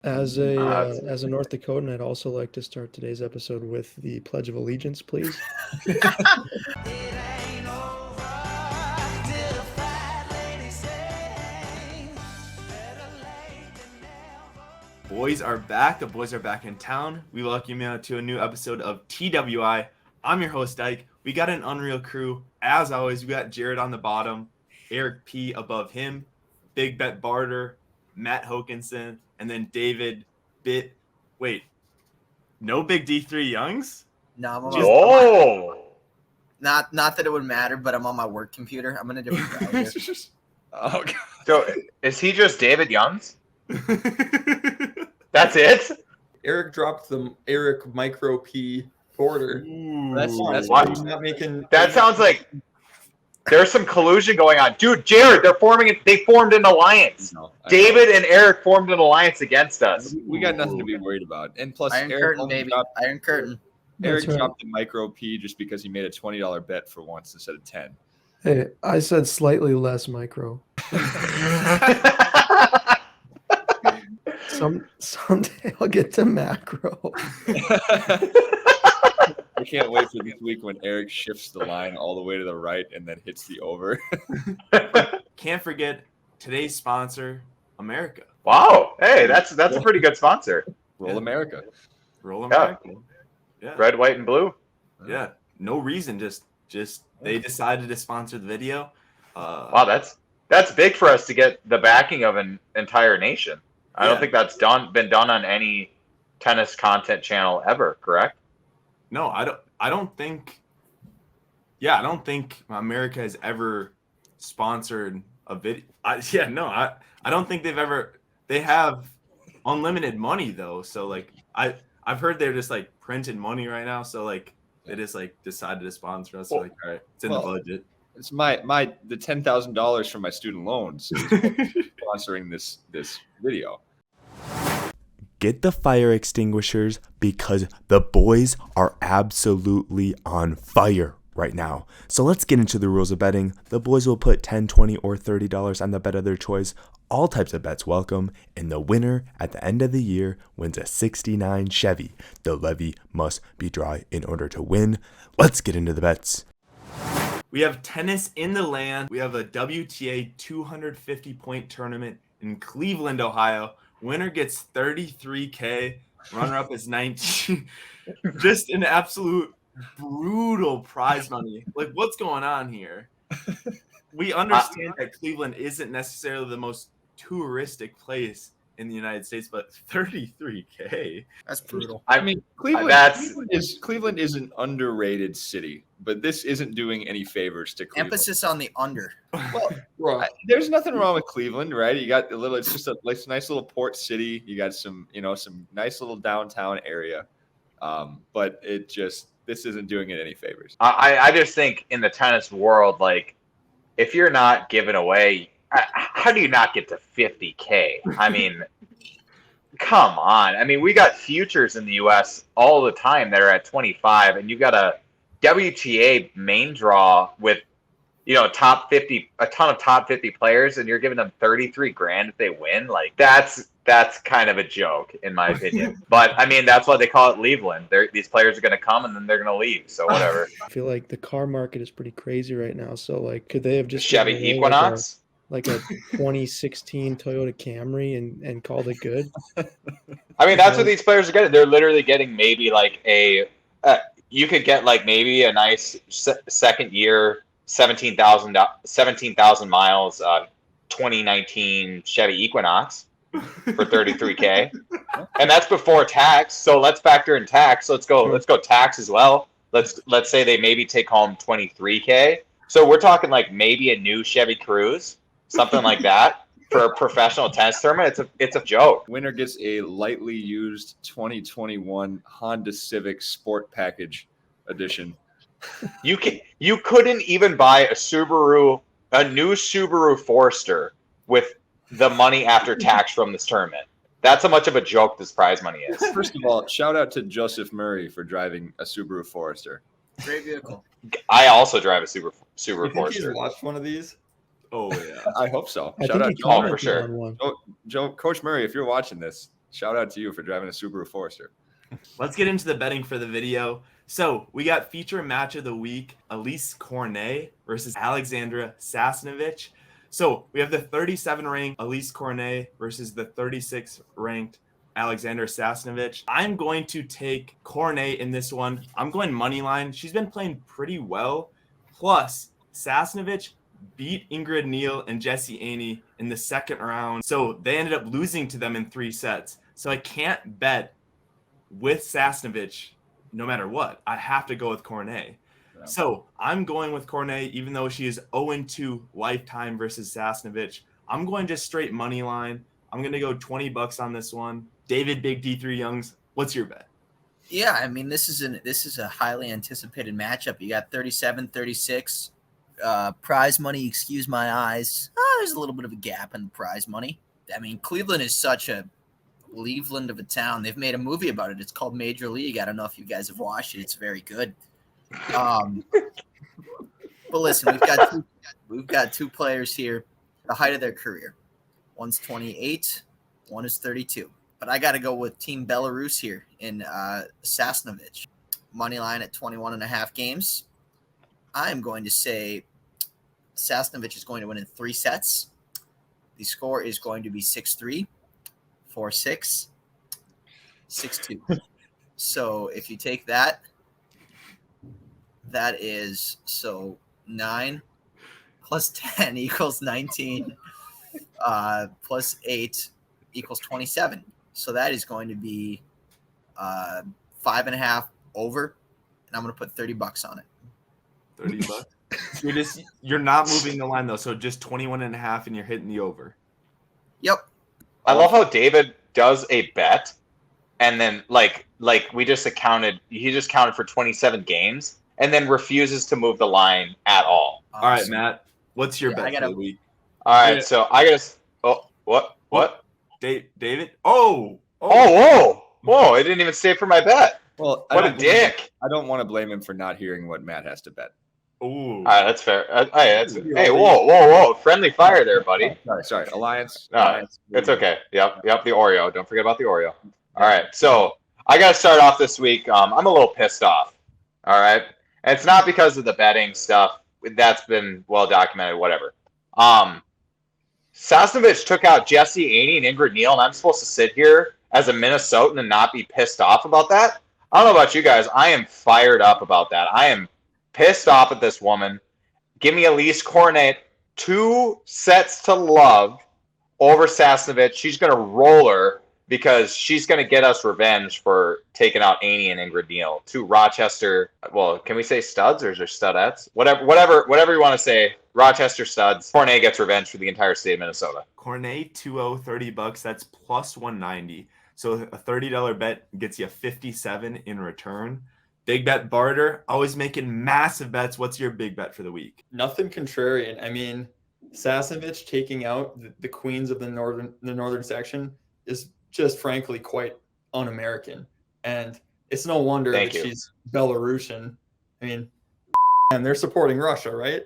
As a North Dakotan, I'd also like to start today's episode with the Pledge of Allegiance, please. Boys are back. The boys are back in town. We welcome you to a new episode of TWI. I'm your host, Dyke. We got an unreal crew. As always, we got Jared on the bottom, Eric P above him, Big Bet Barter, Matt Hokinson, and then David Bit. Wait, no Big D3 Youngs? No, I'm on Whoa! not that it would matter, but I'm on my work computer. I'm in a different browser. Oh, God. So is he just David Youngs? That's it? Eric dropped the Eric Micro P Porter. That's what? why he's not making. That sounds like there's some collusion going on. Dude, Jared, they formed an alliance. No, David and Eric formed an alliance against us. we got nothing to be worried about. And plus, Iron Eric Curtain, only baby. dropped, Iron Curtain. Eric That's right. dropped the Micro P just because he made a $20 bet for once instead of 10. Hey, I said slightly less micro. Someday I'll get to macro. I can't wait for this week when Eric shifts the line all the way to the right and then hits the over. Can't forget today's sponsor, America. Wow. Hey, that's a pretty good sponsor. Roll America. Roll America. Yeah. Red, white, and blue. Yeah. No reason. Just they decided to sponsor the video. Wow, that's big for us to get the backing of an entire nation. I don't think that's been done on any tennis content channel ever, correct? No, I don't think America has ever sponsored a video. I don't think they have unlimited money though. So like I've heard they're just like printing money right now. So like they just like decided to sponsor us. So like, all right, it's in the budget. It's the $10,000 from my student loans is sponsoring this video. Get the fire extinguishers because the boys are absolutely on fire right now. So let's get into the rules of betting. The boys will put $10, $20, or $30 on the bet of their choice. All types of bets welcome, and the winner at the end of the year wins a '69 Chevy. The levy must be dry in order to win. Let's get into the bets. We have tennis in the land. We have a WTA 250-point tournament in Cleveland, Ohio. Winner gets $33K. Runner-up is 19. Just an absolute brutal prize money. Like, what's going on here? We understand that Cleveland isn't necessarily the most touristic place in the United States, but $33K. That's brutal. I mean, Cleveland is an underrated city, but this isn't doing any favors to Cleveland. Emphasis on the under. Well, there's nothing wrong with Cleveland, right? You got it's just a nice little port city. You got some nice little downtown area. But this isn't doing it any favors. I just think in the tennis world, like, if you're not giving away, how do you not get to 50K? I mean, come on. I mean, we got futures in the U.S. all the time that are at 25, and you got a WTA main draw with, top 50, a ton of top 50 players, and you're giving them 33 grand if they win. Like, that's kind of a joke, in my opinion. But I mean, that's why they call it Cleveland. These players are going to come and then they're going to leave. So whatever. I feel like the car market is pretty crazy right now. So like, could they have just Chevy given away, Equinox? like a 2016 Toyota Camry and called it good? I mean, that's what these players are getting. They're literally getting maybe like you could get like maybe a nice second year, 17,000 miles, 2019 Chevy Equinox for 33K. And that's before tax. So let's factor in tax. Let's go tax as well. Let's say they maybe take home 23K. So we're talking like maybe a new Chevy Cruze, something like that, for a professional tennis tournament. It's a joke. Winner gets a lightly used 2021 Honda Civic Sport Package Edition. You couldn't even buy a new Subaru Forester with the money after tax from this tournament. That's how much of a joke this prize money is. First of all, shout out to Joseph Murray for driving a Subaru Forester. Great vehicle. I also drive a Subaru You think he's Forester. watched one of these? Oh yeah. I hope so. I Shout think out he to Joe, for commented sure. on one. Coach Murray, if you're watching this, Shout out to you for driving a Subaru Forester. Let's get into the betting for the video. So we got feature match of the week, Elise Cornet versus Alexandra Sasnovich. So we have the 37 ranked Elise Cornet versus the 36 ranked Alexandra Sasnovich. I'm going to take Cornet in this one. I'm going money line. She's been playing pretty well. Plus, Sasnovich beat Ingrid Neal and Jessie Aney in the second round. So they ended up losing to them in 3 sets. So I can't bet with Sasnovich no matter what. I have to go with Cornet. Yeah. So I'm going with Cornet, even though she is 0-2 lifetime versus Sasnovich. I'm going just straight money line. I'm going to go $20 on this one. David, Big D3 Youngs, what's your bet? Yeah, I mean, this is a highly anticipated matchup. You got 37, 36. Prize money, excuse my eyes. There's a little bit of a gap in the prize money. I mean, Cleveland is such a Cleveland of a town. They've made a movie about it. It's called Major League. I don't know if you guys have watched it. It's very good. But listen, we've got two players here, the height of their career. One's 28, one is 32. But I got to go with Team Belarus here in Sasnovich. Money line at 21.5 games. I'm going to say Sasnovich is going to win in 3 sets. The score is going to be 6-3, 4-6, 6-2. So if you take that, that is 9 plus 10 equals 19, plus 8 equals 27. So that is going to be 5.5 over, and I'm going to put $30 on it. $30. You're not moving the line though, so just 21.5, and you're hitting the over. Yep. I love how David does a bet, and then like we just accounted. He just counted for 27 games, and then refuses to move the line at all. All right, Matt. What's your bet for the week? All right, so I guess. Oh, what? David? Whoa! I didn't even stay for my bet. Well, what a dick! I don't want to blame him for not hearing what Matt has to bet. Ooh. All right, that's fair. Hey, whoa! Friendly fire there, buddy. Sorry, Alliance. It's okay. Yep. The Oreo. Don't forget about the Oreo. All right, so I got to start off this week. I'm a little pissed off. All right, and it's not because of the betting stuff. That's been well documented. Whatever. Sasnovich took out Jessie Aney and Ingrid Neal, and I'm supposed to sit here as a Minnesotan and not be pissed off about that? I don't know about you guys. I am fired up about that. I am pissed off at this woman. Give me Elise Cornet 2 sets to love over Sasnovich. She's going to roll her because she's going to get us revenge for taking out Aney and Ingrid Neal. 2 Rochester, well, can we say studs or is there studettes? Whatever you want to say. Rochester studs. Cornet gets revenge for the entire state of Minnesota. Cornet 2-0, $30. That's plus 190. So a $30 bet gets you 57 in return. Big bet barter, always making massive bets. What's your big bet for the week? Nothing contrarian. I mean, Sasnovich taking out the queens of the northern section is just frankly quite un-American, and it's no wonder that she's Belarusian. I mean, and they're supporting Russia, right?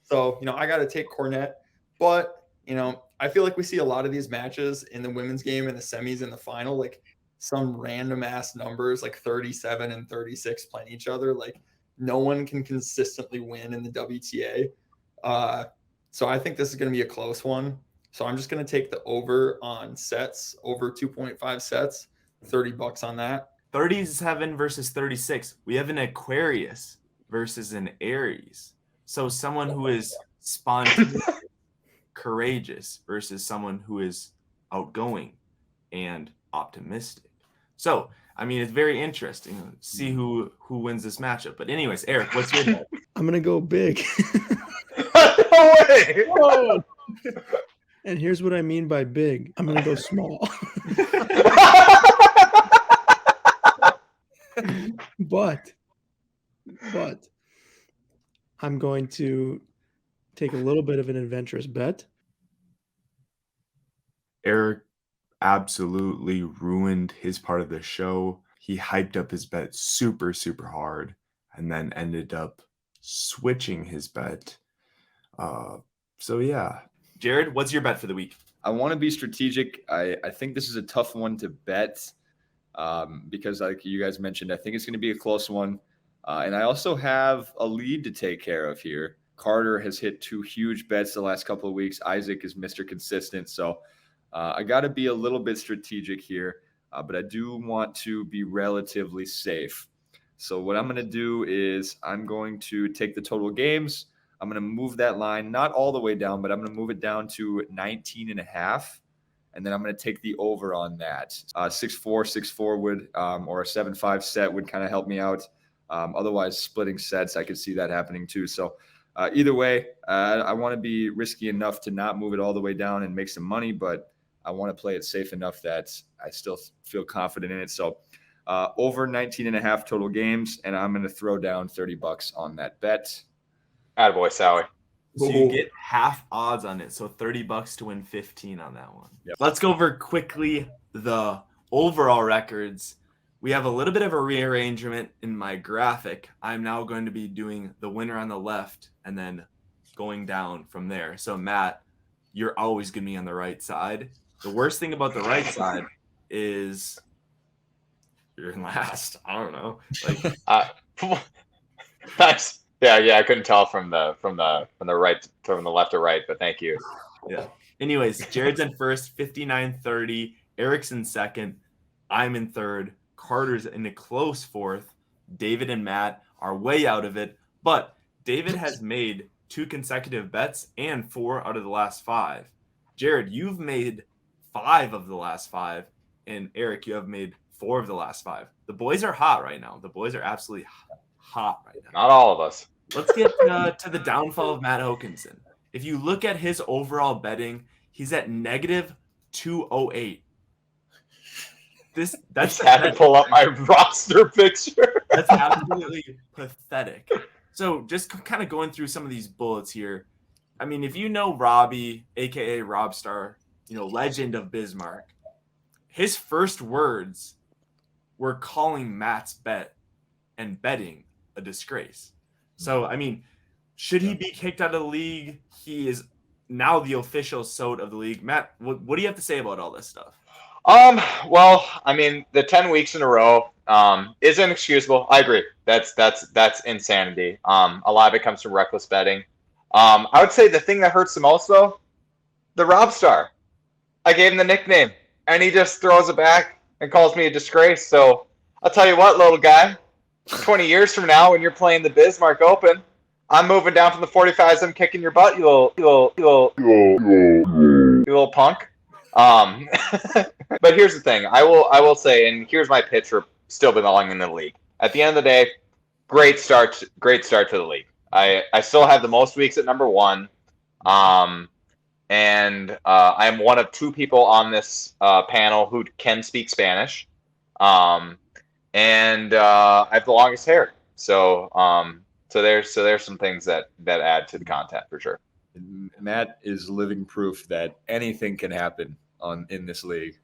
So I got to take Cornet, but I feel like we see a lot of these matches in the women's game in the semis and the final, like some random ass numbers like 37 and 36 playing each other. Like no one can consistently win in the WTA. So I think this is going to be a close one. So I'm just going to take the over on sets, over 2.5 sets, $30 on that. 37 versus 36. We have an Aquarius versus an Aries. So someone who is spontaneous, courageous versus someone who is outgoing and optimistic. So, I mean, it's very interesting to see who wins this matchup. But anyways, Eric, what's your bet? I'm going to go big. No way! Whoa. And here's what I mean by big. I'm going to go small. But I'm going to take a little bit of an adventurous bet. Eric absolutely ruined his part of the show. He hyped up his bet super, super hard and then ended up switching his bet. So, yeah. Jared, what's your bet for the week? I want to be strategic. I think this is a tough one to bet because, like you guys mentioned, I think it's going to be a close one. And I also have a lead to take care of here. Carter has hit 2 huge bets the last couple of weeks. Isaac is Mr. Consistent. So I got to be a little bit strategic here, but I do want to be relatively safe. So what I'm going to do is I'm going to take the total games. I'm going to move that line, not all the way down, but I'm going to move it down to 19.5. And then I'm going to take the over on that. 6-4, 6-4 would, or a 7-5 set would kind of help me out. Otherwise, splitting sets, I could see that happening too. So either way, I want to be risky enough to not move it all the way down and make some money, but I want to play it safe enough that I still feel confident in it. So over 19.5 total games, and I'm going to throw down $30 on that bet. Attaboy, Sally. So you get half odds on it. So $30 to win 15 on that one. Yep. Let's go over quickly the overall records. We have a little bit of a rearrangement in my graphic. I'm now going to be doing the winner on the left and then going down from there. So Matt, you're always going to be on the right side. The worst thing about the right side is you're in last. I don't know. Like Nice. Yeah, I couldn't tell from the left to right, but thank you. Yeah. Anyways, Jared's in first, 59-30. Eric's in second. I'm in third. Carter's in a close fourth. David and Matt are way out of it, but David has made 2 consecutive bets and 4 out of the last 5. Jared, you've made 5 of the last 5, and Eric, you have made 4 of the last 5. The boys are hot right now. The boys are absolutely hot right now. Not all of us. Let's get to the downfall of Matt Hokinson. If you look at his overall betting, he's at negative 208. That's had to pull up my roster picture. That's absolutely pathetic. So just kind of going through some of these bullets here. I mean, if you know Robbie, aka Robstar, legend of Bismarck, his first words were calling Matt's bet and betting a disgrace. So, I mean, should he be kicked out of the league? He is now the official SOAT of the league. Matt, what do you have to say about all this stuff? Well, I mean, the 10 weeks in a row is inexcusable. I agree. That's insanity. A lot of it comes from reckless betting. I would say the thing that hurts the most, though, the Robstar. I gave him the nickname, and he just throws it back and calls me a disgrace. So I'll tell you what, little guy. 20 years from now, when you're playing the Bismarck Open, I'm moving down from the 45s. I'm kicking your butt, you little punk. But here's the thing. I will say, and here's my pitch for still belonging in the league. At the end of the day, great start to the league. I still have the most weeks at number 1. And I'm one of 2 people on this panel who can speak Spanish. And I have the longest hair. So there's some things that add to the content for sure. Matt is living proof that anything can happen in this league.